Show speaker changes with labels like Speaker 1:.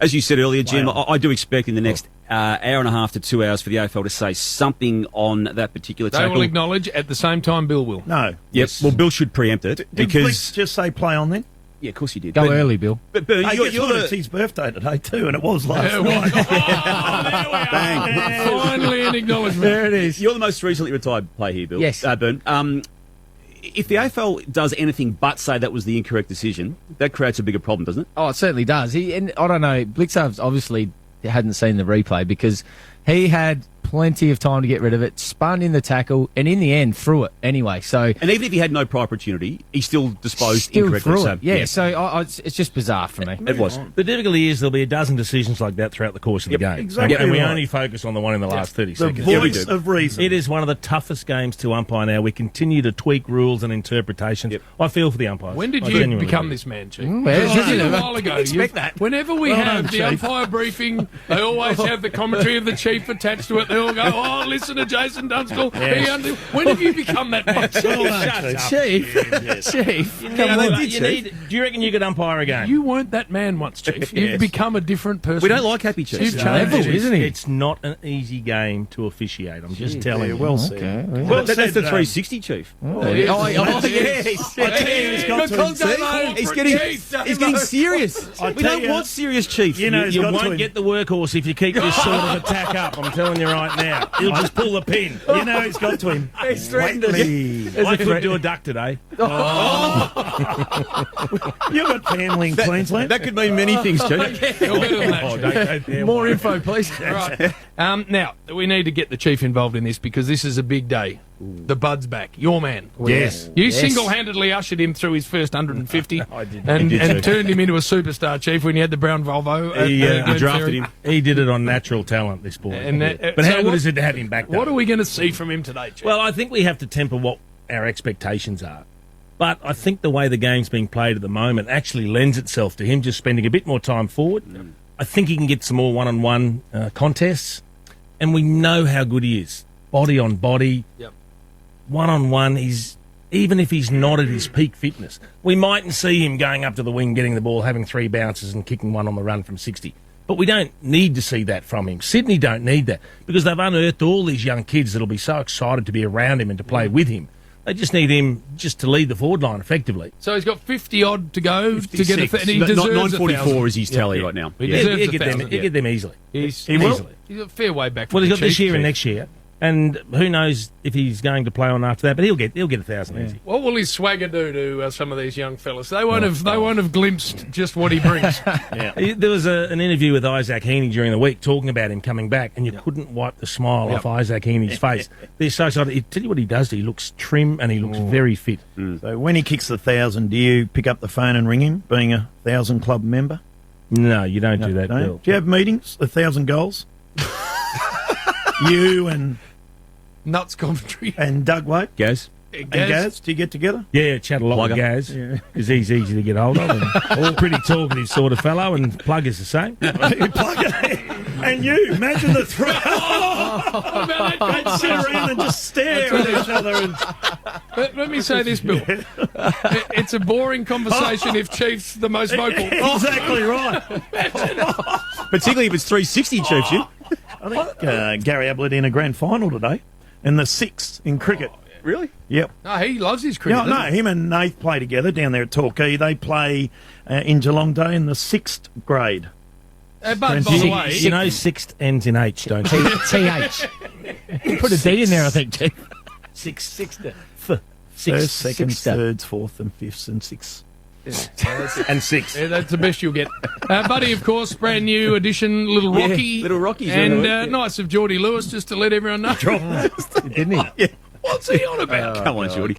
Speaker 1: As you said earlier, Jim, I do expect in the next hour and a half to 2 hours for the AFL to say something on that particular tackle.
Speaker 2: They will acknowledge at the same time Bill will.
Speaker 3: No.
Speaker 1: Yep. Yes. Well, Bill should preempt it
Speaker 3: Did Blix just say play on then?
Speaker 1: Yeah, of course he did.
Speaker 4: Go early, Bill.
Speaker 1: But
Speaker 3: It's his birthday today too, and it was last night.
Speaker 1: Bang.
Speaker 2: Finally an acknowledgement.
Speaker 4: There it is.
Speaker 1: You're the most recently retired player here, Bill.
Speaker 4: Yes.
Speaker 1: Burn. If the AFL does anything but say that was the incorrect decision, that creates a bigger problem, doesn't it?
Speaker 4: Oh, it certainly does. And I don't know, Blixarves obviously hadn't seen the replay because he had plenty of time to get rid of it, spun in the tackle, and in the end threw it anyway. So,
Speaker 1: and even if he had no prior opportunity, he still disposed incorrectly.
Speaker 4: Threw it. Yeah, so it's just bizarre for me.
Speaker 1: It was.
Speaker 5: The difficulty is there'll be a dozen decisions like that throughout the course of the game.
Speaker 3: Exactly.
Speaker 5: And we only focus on the one in the last 30
Speaker 3: The
Speaker 5: seconds.
Speaker 3: voice of reason.
Speaker 5: It is one of the toughest games to umpire now. We continue to tweak rules and interpretations.
Speaker 1: Yep.
Speaker 5: I feel for the umpires.
Speaker 2: When did
Speaker 5: I
Speaker 2: you
Speaker 5: genuinely
Speaker 2: become
Speaker 5: do.
Speaker 2: this man, Chief?
Speaker 4: Well,
Speaker 2: A while ago.
Speaker 4: expect that.
Speaker 2: Whenever we
Speaker 3: Well
Speaker 2: have
Speaker 3: done,
Speaker 2: the
Speaker 3: Chief.
Speaker 2: umpire briefing, they always have the commentary of the Chief attached to it. They all go, oh, listen to Jason Dunstall. When have you become that man?
Speaker 4: Chief.
Speaker 5: Do you reckon you could umpire a game?
Speaker 2: You weren't that man once, Chief. You've become a different person.
Speaker 1: We don't like happy chiefs.
Speaker 2: You've changed.
Speaker 4: isn't he?
Speaker 5: It's not an easy game to officiate. I'm just telling you.
Speaker 3: Well said.
Speaker 4: Okay.
Speaker 3: Well
Speaker 1: That's the
Speaker 3: said,
Speaker 1: 360 chief.
Speaker 2: yes.
Speaker 1: He's getting serious.
Speaker 3: I
Speaker 1: We
Speaker 3: tell
Speaker 1: don't
Speaker 3: you-
Speaker 1: want serious chiefs.
Speaker 3: You know, he's
Speaker 5: You
Speaker 3: got to
Speaker 5: won't
Speaker 3: him.
Speaker 5: get the workhorse if you keep this sort of attack up. I'm telling you right now. He'll just pull the pin.
Speaker 3: You know he's got to him.
Speaker 4: He's threatened us.
Speaker 3: Waitley.
Speaker 5: I could do a duck today.
Speaker 3: You've got family in Queensland.
Speaker 1: That could mean many things, Chief.
Speaker 2: You're better than that,
Speaker 5: Oh,
Speaker 2: Chief.
Speaker 5: don't go there.
Speaker 4: More info, please.
Speaker 2: Right. Now, we need to get the Chief involved in this because this is a big day. The Bud's back. Your man.
Speaker 5: Yes.
Speaker 2: You
Speaker 4: Yes.
Speaker 2: single-handedly ushered him through his first 150
Speaker 5: I did.
Speaker 2: and
Speaker 5: I did too.
Speaker 2: turned him into a superstar, Chief, when you had the brown Volvo. at
Speaker 5: He
Speaker 2: Glen
Speaker 5: drafted
Speaker 2: Ferry.
Speaker 5: him. He did it on natural talent, this boy.
Speaker 2: And,
Speaker 5: but
Speaker 2: so
Speaker 5: how good
Speaker 2: what-
Speaker 5: is it to have him back, though?
Speaker 2: What are we going to see from him today, Chief?
Speaker 5: Well, I think we have to temper what our expectations are. But I think the way the game's being played at the moment actually lends itself to him just spending a bit more time forward. I think he can get some more one-on-one contests. And we know how good he is. Body on body.
Speaker 2: Yep.
Speaker 5: One-on-one, even if he's not at his peak fitness, we mightn't see him going up to the wing, getting the ball, having 3 bounces and kicking one on the run from 60. But we don't need to see that from him. Sydney don't need that because they've unearthed all these young kids that'll be so excited to be around him and to play with him. They just need him just to lead the forward line effectively.
Speaker 2: So he's got 50-odd to go to get a... And he
Speaker 1: No,
Speaker 2: deserves
Speaker 1: 944 is his tally right now.
Speaker 2: He
Speaker 1: Yeah.
Speaker 2: deserves
Speaker 5: He'll
Speaker 2: a
Speaker 5: get them,
Speaker 2: thousand,
Speaker 5: he'll get them easily.
Speaker 2: He's
Speaker 5: Easily.
Speaker 2: a fair way back from
Speaker 5: Well, he's
Speaker 2: the
Speaker 5: got this
Speaker 2: Chief.
Speaker 5: year and next year. And who knows if he's going to play on after that, but he'll get 1,000 easy.
Speaker 2: What will his swagger do to some of these young fellas? They won't have glimpsed just what he brings.
Speaker 5: There was an interview with Isaac Heaney during the week talking about him coming back, and you couldn't wipe the smile off Isaac Heaney's face. They're so excited. Tell you what he does. He looks trim and he looks very fit.
Speaker 3: So when he kicks the 1,000, do you pick up the phone and ring him, being a 1,000 club member?
Speaker 5: No, you don't do that,
Speaker 3: Don't you?
Speaker 5: Bill.
Speaker 3: Do you have meetings, 1,000 goals? You and
Speaker 2: Nuts commentary.
Speaker 3: Doug Wade
Speaker 1: Gaz?
Speaker 3: and Gaz, do you get together?
Speaker 5: Yeah, chat a lot with
Speaker 1: Plugger.
Speaker 5: Gaz because he's easy to get hold of. And all pretty talkative sort of fellow, and Plug is the same.
Speaker 3: And you, imagine the three. They'd sit around and just stare at each other. And
Speaker 2: Let me say this, Bill. It's a boring conversation if Chief's the most vocal.
Speaker 3: exactly right.
Speaker 1: Particularly if it's 360 chiefs, you.
Speaker 3: I think Gary Ablett in a grand final today, in the 6th in cricket.
Speaker 1: Really?
Speaker 3: Yep.
Speaker 2: No, he loves his cricket.
Speaker 3: Yeah, no, him and Nath play together down there at Torquay. They play in Geelong Day in the 6th grade.
Speaker 2: But by the way,
Speaker 5: You know, 6th ends in H, don't you?
Speaker 4: TH. Put a D in there, I think, Chief.
Speaker 5: Sixth.
Speaker 3: First, second,
Speaker 4: Sixth.
Speaker 3: thirds, fourth, and fifths, and sixths.
Speaker 5: And 6th.
Speaker 2: yeah, that's the best you'll get. Buddy, of course, brand new edition, Little Rocky.
Speaker 1: Little Rocky's
Speaker 2: And
Speaker 1: in the-
Speaker 2: nice of Geordie Lewis, just to let everyone know.
Speaker 4: Didn't he?
Speaker 2: What's he on about?
Speaker 1: Come on, Shorty.